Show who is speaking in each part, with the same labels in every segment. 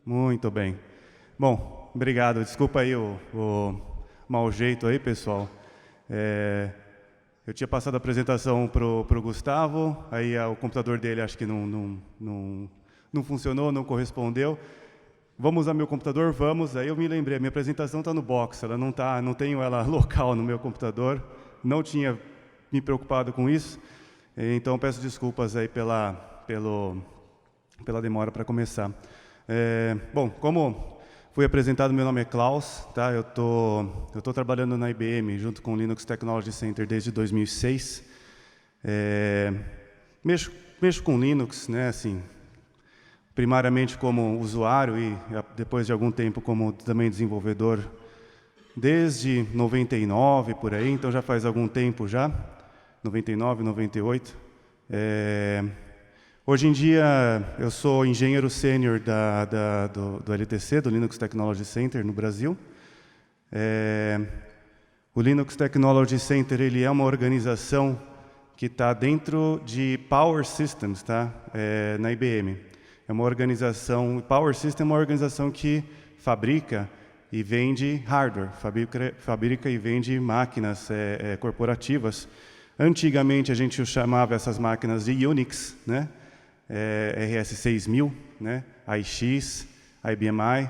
Speaker 1: Muito bem. Bom, obrigado. Desculpa aí o mau jeito aí, pessoal. Eu tinha passado a apresentação para o Gustavo, aí o computador dele acho que não funcionou, não correspondeu. Vamos usar meu computador? Vamos. Aí eu me lembrei, a minha apresentação está no box, ela não tenho ela local no meu computador, não tinha me preocupado com isso, então peço desculpas aí pela demora para começar. Bom, como fui apresentado, meu nome é Klaus, tá? Eu tô trabalhando na IBM junto com o Linux Technology Center desde 2006. Mexo com Linux, né? Assim, primariamente como usuário e depois de algum tempo como também desenvolvedor, desde 99 por aí, então já faz algum tempo já, 99, 98. Hoje em dia, eu sou engenheiro sênior do LTC, do Linux Technology Center, no Brasil. O Linux Technology Center ele é uma organização que está dentro de Power Systems, tá? Na IBM. É uma organização, Power System é uma organização que fabrica e vende hardware, fabrica e vende máquinas corporativas. Antigamente, a gente chamava essas máquinas de Unix, né? RS6000, né? AIX, IBM i.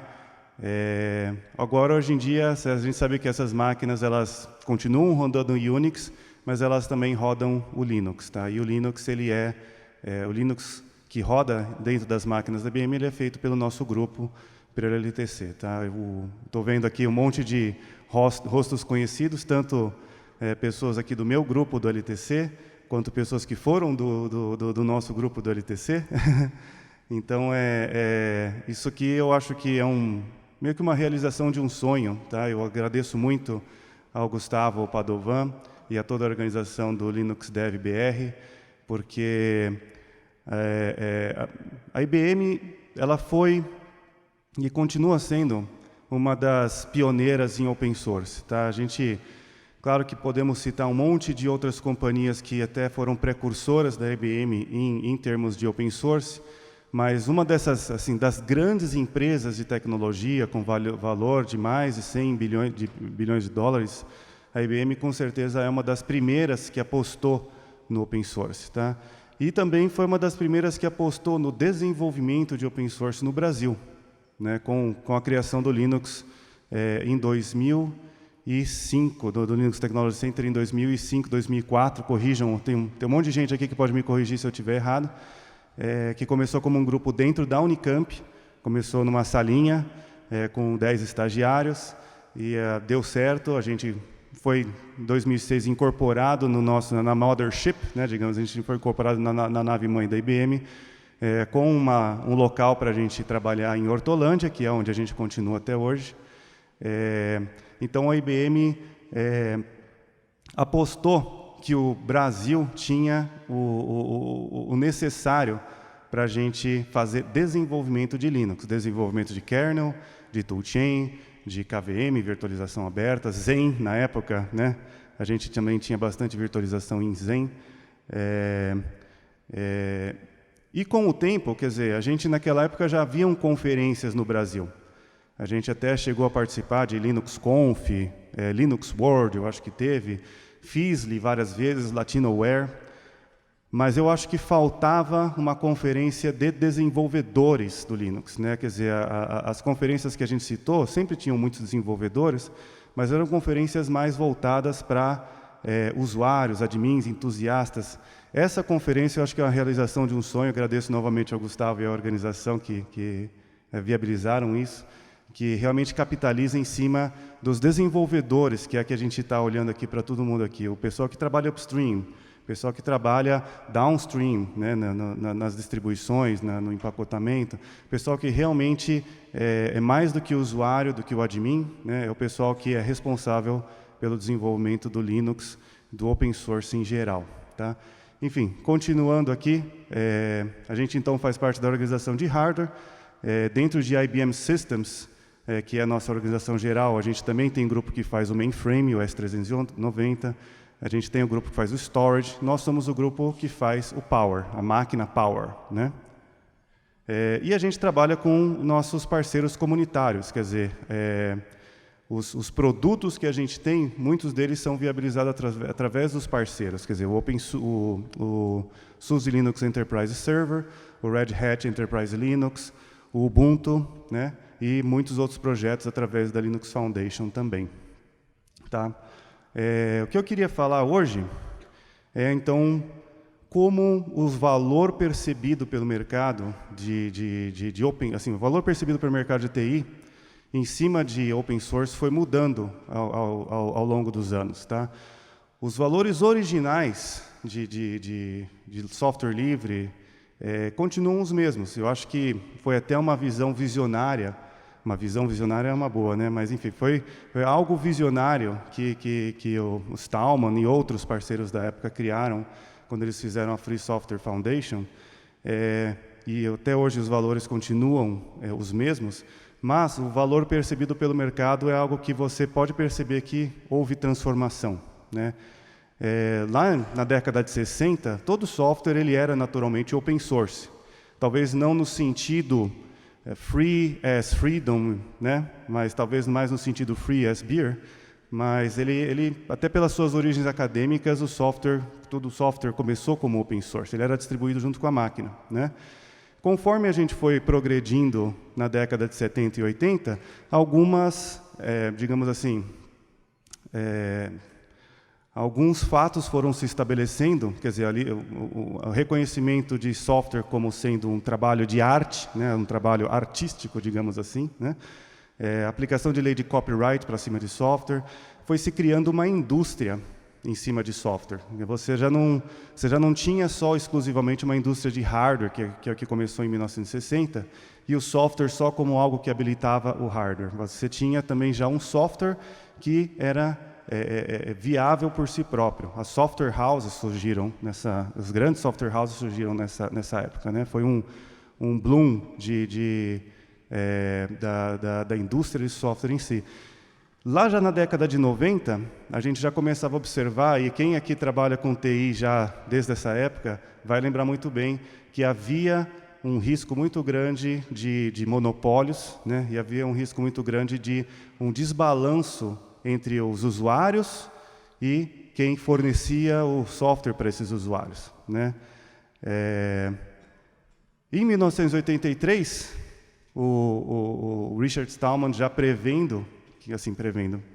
Speaker 1: Agora, hoje em dia, a gente sabe que essas máquinas elas continuam rodando Unix, mas elas também rodam o Linux, tá? E o Linux ele o Linux que roda dentro das máquinas da IBM, ele é feito pelo nosso grupo, pelo LTC, tá? Estou vendo aqui um monte de rostos conhecidos, tanto pessoas aqui do meu grupo do LTC, quanto pessoas que foram do nosso grupo do LTC. Então, isso aqui eu acho que é meio que uma realização de um sonho, tá? Eu agradeço muito ao Gustavo Padovan e a toda a organização do Linux Dev BR, porque a IBM ela foi e continua sendo uma das pioneiras em open source, tá? Claro que podemos citar um monte de outras companhias que até foram precursoras da IBM em termos de open source, mas uma dessas, assim, das grandes empresas de tecnologia com valor de mais de 100 bilhões de dólares, a IBM com certeza é uma das primeiras que apostou no open source, tá? E também foi uma das primeiras que apostou no desenvolvimento de open source no Brasil, né, com a criação do Linux em 2005, do Linux Technology Center em 2005, 2004, corrijam, tem um monte de gente aqui que pode me corrigir se eu estiver errado, que começou como um grupo dentro da Unicamp, começou numa salinha com 10 estagiários, e deu certo, a gente foi, em 2006, incorporado na Mothership, né, digamos, a gente foi incorporado na nave-mãe da IBM, com um local para a gente trabalhar em Hortolândia, que é onde a gente continua até hoje. Então, a IBM apostou que o Brasil tinha o necessário para a gente fazer desenvolvimento de Linux, desenvolvimento de kernel, de toolchain, de KVM, virtualização aberta, Zen, na época, né? A gente também tinha bastante virtualização em Zen. E com o tempo, quer dizer, a gente naquela época já haviam conferências no Brasil. A gente até chegou a participar de Linux Conf, Linux World, eu acho que teve, FISLI várias vezes, Latinoware, mas eu acho que faltava uma conferência de desenvolvedores do Linux, né? Quer dizer, as conferências que a gente citou sempre tinham muitos desenvolvedores, mas eram conferências mais voltadas para usuários, admins, entusiastas. Essa conferência eu acho que é uma realização de um sonho, agradeço novamente ao Gustavo e à organização que viabilizaram isso, que realmente capitaliza em cima dos desenvolvedores, que é a que a gente está olhando aqui para todo mundo aqui, o pessoal que trabalha upstream, o pessoal que trabalha downstream, né, nas distribuições, no empacotamento, o pessoal que realmente é mais do que o usuário, do que o admin, né, é o pessoal que é responsável pelo desenvolvimento do Linux, do open source em geral, tá? Enfim, continuando aqui, a gente então faz parte da organização de hardware, dentro de IBM Systems, que é a nossa organização geral, a gente também tem um grupo que faz o mainframe, o S390, a gente tem o grupo que faz o storage, nós somos o grupo que faz o power, a máquina power, né? E a gente trabalha com nossos parceiros comunitários, quer dizer, os produtos que a gente tem, muitos deles são viabilizados através dos parceiros, quer dizer, o SUSE Linux Enterprise Server, o Red Hat Enterprise Linux, o Ubuntu, né, e muitos outros projetos através da Linux Foundation também. Tá? O que eu queria falar hoje é, então, como o valor percebido pelo mercado o valor percebido pelo mercado de TI em cima de open source foi mudando ao longo dos anos, tá? Os valores originais de software livre continuam os mesmos. Eu acho que foi até uma visão visionária. Uma visão visionária é uma boa, né? Mas enfim, foi algo visionário que o Stallman e outros parceiros da época criaram quando eles fizeram a Free Software Foundation, e até hoje os valores continuam os mesmos, mas o valor percebido pelo mercado é algo que você pode perceber que houve transformação, né? Lá na década de 60, todo software ele era naturalmente open source, talvez não no sentido free as freedom, né? Mas talvez mais no sentido free as beer, mas ele até pelas suas origens acadêmicas, todo o software começou como open source, ele era distribuído junto com a máquina, né? Conforme a gente foi progredindo na década de 70 e 80, algumas, digamos assim, alguns fatos foram se estabelecendo, quer dizer, ali o reconhecimento de software como sendo um trabalho de arte, né, um trabalho artístico, digamos assim, né? Aplicação de lei de copyright para cima de software, foi se criando uma indústria em cima de software. Você já não tinha só exclusivamente uma indústria de hardware, que é o que começou em 1960, e o software só como algo que habilitava o hardware. Você tinha também já um software que era viável por si próprio. As software houses surgiram os grandes software houses surgiram nessa época, né? Foi um bloom da indústria de software em si. Lá já na década de 90, a gente já começava a observar, e quem aqui trabalha com TI já desde essa época, vai lembrar muito bem que havia um risco muito grande de monopólios, né? E havia um risco muito grande de um desbalanço entre os usuários e quem fornecia o software para esses usuários, né? Em 1983, o Richard Stallman, já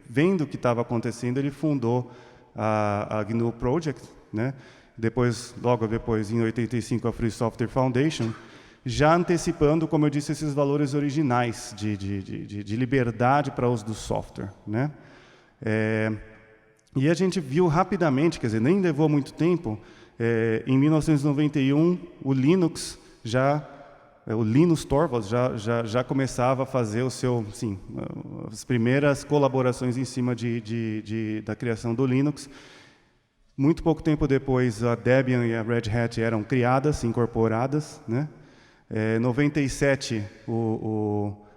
Speaker 1: vendo o que estava acontecendo, ele fundou a GNU Project, né? Logo depois, em 85, a Free Software Foundation, já antecipando, como eu disse, esses valores originais de liberdade para uso do software, né? E a gente viu rapidamente, quer dizer, nem levou muito tempo, em 1991, o Linux o Linus Torvalds já começava a fazer as primeiras colaborações em cima da criação do Linux. Muito pouco tempo depois, a Debian e a Red Hat eram criadas, incorporadas, né? Em 97,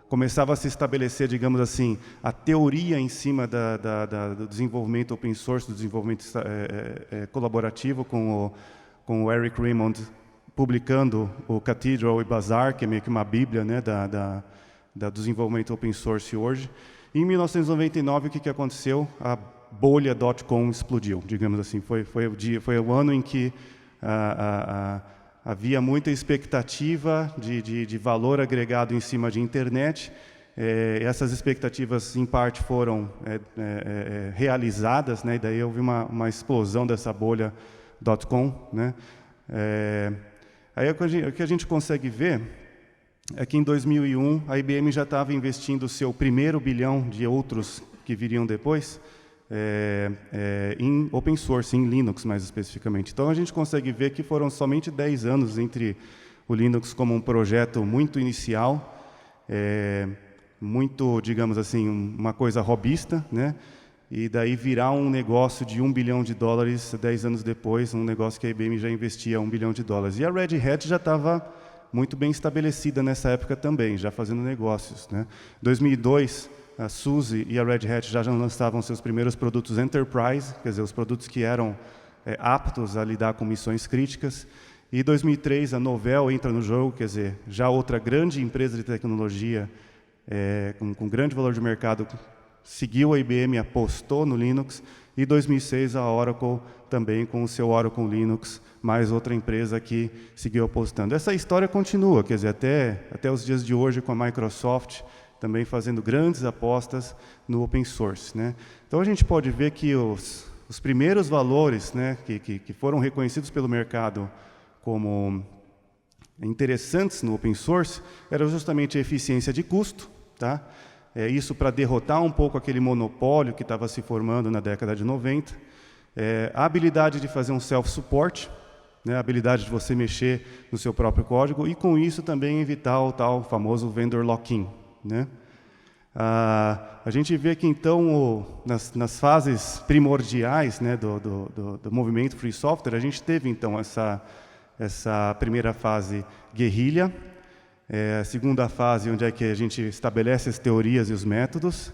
Speaker 1: começava a se estabelecer, digamos assim, a teoria em cima do desenvolvimento open source, do desenvolvimento colaborativo, com o Eric Raymond publicando o Cathedral e Bazaar, que é meio que uma bíblia, né, do desenvolvimento open source hoje. E em 1999, o que aconteceu? A bolha .com explodiu, digamos assim. Foi o ano em que havia muita expectativa de valor agregado em cima de internet. Essas expectativas, em parte, foram realizadas, né? E daí houve uma explosão dessa bolha .com, né? Aí o que a gente consegue ver é que em 2001 a IBM já estava investindo o seu primeiro bilhão, de outros que viriam depois, em open source, em Linux mais especificamente. Então a gente consegue ver que foram somente 10 anos entre o Linux como um projeto muito inicial, muito, digamos assim, uma coisa robista, né? E daí virar um negócio de $1 bilhão 10 anos depois, um negócio que a IBM já investia $1 bilhão. E a Red Hat já estava muito bem estabelecida nessa época também, já fazendo negócios, né? Em 2002, a SUSE e a Red Hat já lançavam seus primeiros produtos Enterprise, quer dizer, os produtos que eram aptos a lidar com missões críticas. E em 2003 a Novell entra no jogo, quer dizer, já outra grande empresa de tecnologia com grande valor de mercado seguiu a IBM, apostou no Linux. E em 2006 a Oracle também com o seu Oracle Linux, mais outra empresa que seguiu apostando. Essa história continua, quer dizer, até os dias de hoje com a Microsoft também fazendo grandes apostas no open source, né? Então a gente pode ver que os primeiros valores, né, que foram reconhecidos pelo mercado como interessantes no open source eram justamente a eficiência de custo, tá? Isso para derrotar um pouco aquele monopólio que estava se formando na década de 90, a habilidade de fazer um self-support, né, a habilidade de você mexer no seu próprio código e com isso também evitar o tal famoso vendor lock-in, né? A gente vê que então nas fases primordiais, né, do movimento free software, a gente teve então essa primeira fase guerrilha, a segunda fase onde é que a gente estabelece as teorias e os métodos,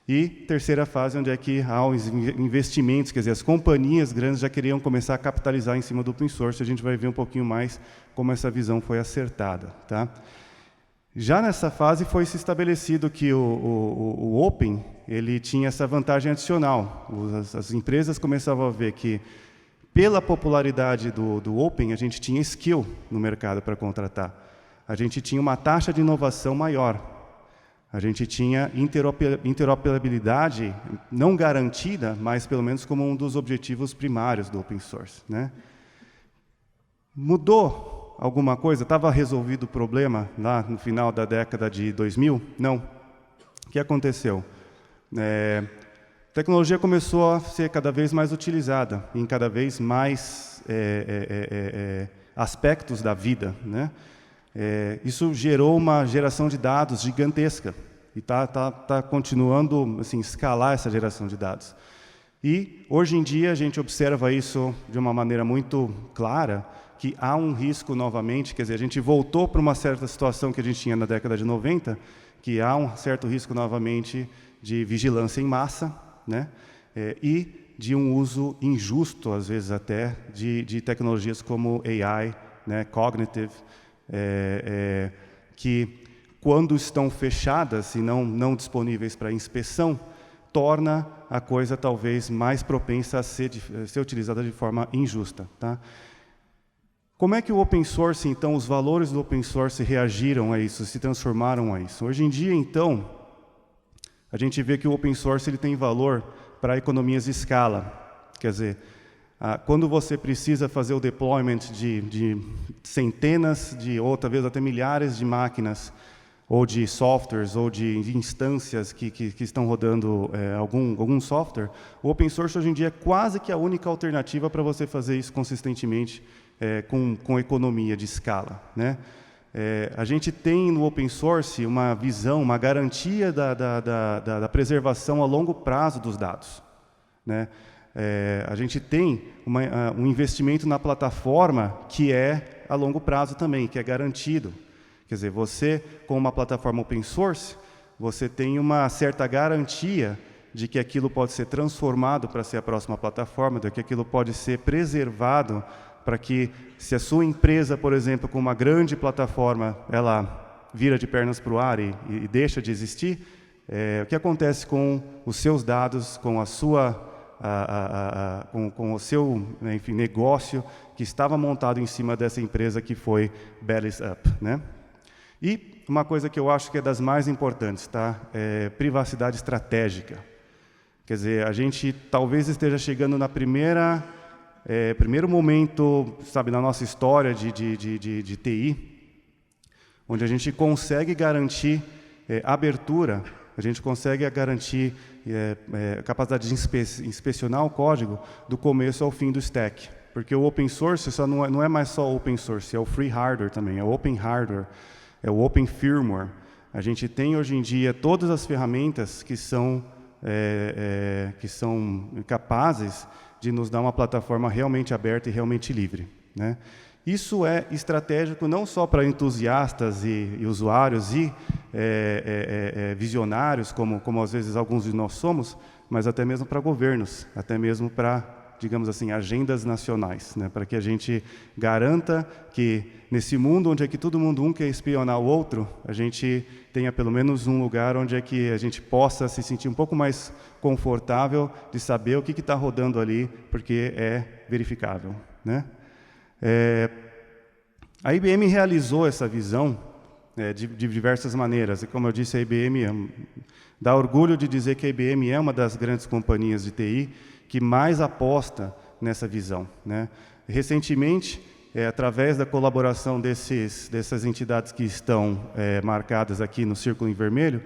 Speaker 1: e terceira fase onde é que há os investimentos, quer dizer, as companhias grandes já queriam começar a capitalizar em cima do open source. A gente vai ver um pouquinho mais como essa visão foi acertada, tá? Já nessa fase foi se estabelecido que o Open ele tinha essa vantagem adicional. As empresas começavam a ver que, pela popularidade do Open, a gente tinha skill no mercado para contratar. A gente tinha uma taxa de inovação maior. A gente tinha interoperabilidade não garantida, mas pelo menos como um dos objetivos primários do open source, né? Mudou alguma coisa? Estava resolvido o problema lá no final da década de 2000? Não. O que aconteceu? A tecnologia começou a ser cada vez mais utilizada em cada vez mais aspectos da vida, né? Isso gerou uma geração de dados gigantesca e tá continuando assim, escalar essa geração de dados. E, hoje em dia, a gente observa isso de uma maneira muito clara, que há um risco novamente, quer dizer, a gente voltou para uma certa situação que a gente tinha na década de 90, que há um certo risco novamente de vigilância em massa, né? E de um uso injusto, às vezes até, de tecnologias como AI, né, cognitive, que, quando estão fechadas e não disponíveis para inspeção, torna a coisa talvez mais propensa a ser utilizada de forma injusta, tá? Como é que o open source, então, os valores do open source reagiram a isso, se transformaram a isso? Hoje em dia, então, a gente vê que o open source ele tem valor para economias de escala. Quer dizer, quando você precisa fazer o deployment de centenas, ou talvez até milhares de máquinas, ou de softwares, ou de instâncias que estão rodando algum software, o open source hoje em dia é quase que a única alternativa para você fazer isso consistentemente com economia de escala, né? A gente tem no open source uma visão, uma garantia da preservação a longo prazo dos dados, né? A gente tem um investimento na plataforma que é a longo prazo também, que é garantido. Quer dizer, você, com uma plataforma open source, você tem uma certa garantia de que aquilo pode ser transformado para ser a próxima plataforma, de que aquilo pode ser preservado para que, se a sua empresa, por exemplo, com uma grande plataforma, ela vira de pernas para o ar e deixa de existir, o que acontece com os seus dados, com a sua com o seu, enfim, negócio que estava montado em cima dessa empresa que foi bellies up, né? E uma coisa que eu acho que é das mais importantes, tá? Privacidade estratégica. Quer dizer, a gente talvez esteja chegando na primeiro momento, sabe, na nossa história de TI, onde a gente consegue garantir abertura, a gente consegue garantir capacidade de inspecionar o código do começo ao fim do stack. Porque o open source não é mais só open source, é o free hardware também, é o open hardware, é o open firmware. A gente tem hoje em dia todas as ferramentas que são capazes de nos dar uma plataforma realmente aberta e realmente livre, né? Isso é estratégico não só para entusiastas e usuários e visionários, como às vezes alguns de nós somos, mas até mesmo para governos, até mesmo para digamos assim, agendas nacionais, né, para que a gente garanta que, nesse mundo onde é que todo mundo quer espionar o outro, a gente tenha pelo menos um lugar onde é que a gente possa se sentir um pouco mais confortável de saber o que está rodando ali, porque é verificável, né? A IBM realizou essa visão de diversas maneiras. E, como eu disse, a IBM dá orgulho de dizer que a IBM é uma das grandes companhias de TI que mais aposta nessa visão, né? Recentemente, através da colaboração dessas entidades que estão marcadas aqui no círculo em vermelho,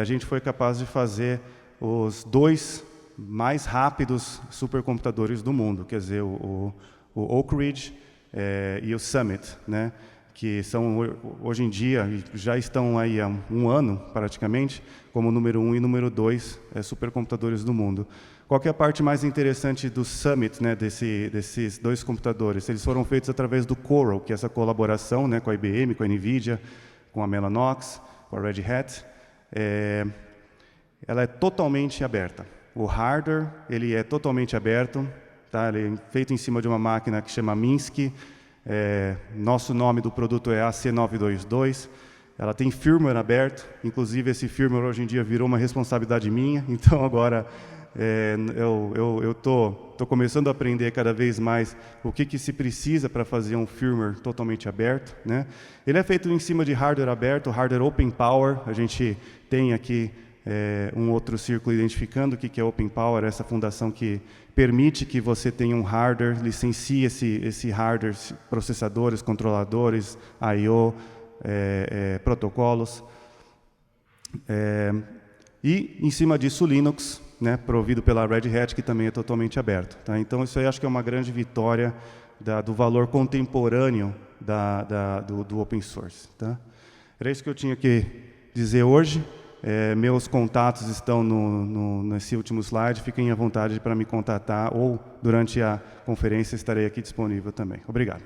Speaker 1: a gente foi capaz de fazer os 2 mais rápidos supercomputadores do mundo, quer dizer, o Oak Ridge e o Summit, né? Que são, hoje em dia, já estão aí há um ano, praticamente, como número 1 e número 2 supercomputadores do mundo. Qual que é a parte mais interessante do Summit, né, desses 2 computadores? Eles foram feitos através do Coral, que é essa colaboração, né, com a IBM, com a NVIDIA, com a Mellanox, com a Red Hat. Ela é totalmente aberta. O hardware ele é totalmente aberto, tá? Ele é feito em cima de uma máquina que chama Minsky. Nosso nome do produto é AC922. Ela tem firmware aberto, inclusive esse firmware hoje em dia virou uma responsabilidade minha, então agora eu estou começando a aprender cada vez mais o que se precisa para fazer um firmware totalmente aberto, né? Ele é feito em cima de hardware aberto, hardware Open Power. A gente tem aqui um outro círculo identificando o que é Open Power, essa fundação que permite que você tenha um hardware, licencie esse hardware, processadores, controladores, I/O, protocolos. E, em cima disso, o Linux, né, provido pela Red Hat, que também é totalmente aberto. Tá? Então, isso aí acho que é uma grande vitória do valor contemporâneo do open source. Tá? Era isso que eu tinha que dizer hoje. Meus contatos estão nesse último slide. Fiquem à vontade para me contatar, ou durante a conferência estarei aqui disponível também. Obrigado.